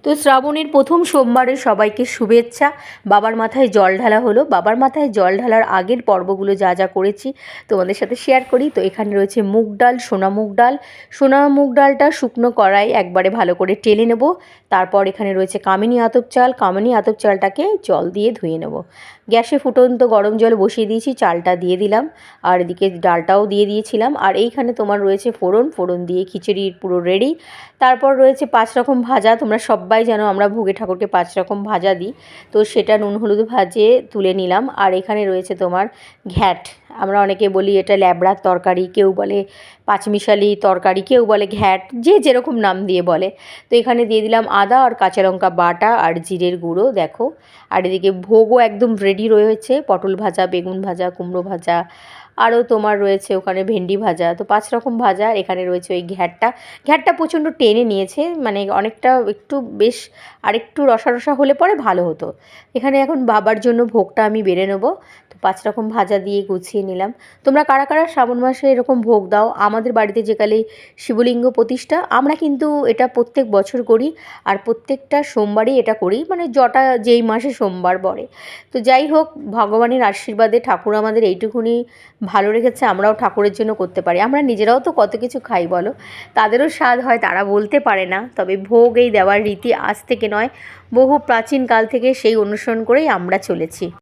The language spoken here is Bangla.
তো শ্রাবণের প্রথম সোমবারে সবাইকে শুভেচ্ছা। বাবার মাথায় জল ঢালা হলো। বাবার মাথায় জল ঢালার আগের পর্বগুলো যা যা করেছি তোমাদের সাথে শেয়ার করি। তো এখানে রয়েছে মুগ ডাল, সোনা মুগ ডাল। সোনা মুগ ডালটা শুকনো কড়াই একবারে ভালো করে টেলে নেব। তারপর এখানে রয়েছে কামিনী আতপ চাল। কামিনী আতপ চালটাকে জল দিয়ে ধুয়ে নেব। গ্যাসে ফুটন্ত গরম জল বসিয়ে দিয়েছি, চালটা দিয়ে দিলাম, আর এদিকে ডালটাও দিয়ে দিয়েছিলাম। আর এইখানে তোমার রয়েছে ফোড়ন, ফোড়ন দিয়ে খিচুড়ি পুরো রেডি। তারপর রয়েছে 5 রকম ভাজা। তোমরা সবাই জানো আমরা ভোগে ঠাকুরকে 5 রকম ভাজা দিই, তো সেটা নুন হলুদ ভাজে তুলে নিলাম। আর এখানে রয়েছে তোমার ঘ্যাট। আমরা অনেকে বলি এটা ল্যাবড়ার তরকারি, কেউ বলে পাঁচমিশালি তরকারি, কেউ বলে ঘ্যাট, যে যেরকম নাম দিয়ে বলে। তো এখানে দিয়ে দিলাম আদা আর কাঁচা লঙ্কা বাটা আর জিরের গুঁড়ো, দেখো। আর এদিকে ভোগও একদম রেডি রয়েছে, পটল ভাজা, বেগুন ভাজা, কুমড়ো ভাজা, আরও তোমার রয়েছে ওখানে ভেন্ডি ভাজা। তো 5 রকম ভাজা। এখানে রয়েছে ওই ঘ্যাটটা। ঘ্যাটটা প্রচণ্ড টেনে নিয়েছে, মানে অনেকটা একটু বেশ আরেকটু রসা রসা হলে পরে ভালো হতো। এখানে এখন বাবার জন্য ভোগটা আমি বেড়ে নেবো। তো 5 রকম ভাজা দিয়ে গুছিয়ে নিলাম। তোমরা কারা কারা শ্রাবণ মাসে এরকম ভোগ দাও? আমাদের বাড়িতে যেকালে শিবলিঙ্গ প্রতিষ্ঠা, আমরা কিন্তু এটা প্রত্যেক বছর করি, আর প্রত্যেকটা সোমবারই এটা করি, মানে জটা যেই মাসে সোমবার পড়ে। তো যাই হোক, ভগবানের আশীর্বাদে ঠাকুর আমাদের এইটুকুনি ভালো রেখেছে, আমরাও ঠাকুরের জন্য করতে পারি। আমরা নিজেরাও তো কত কিছু খাই বলো, তাদেরও স্বাদ হয়, তারা বলতে পারে না। তবে ভোগ এই দেওয়ার রীতি আজ থেকে নয়, বহু প্রাচীন কাল থেকে সেই অনুসরণ করেই আমরা চলেছি।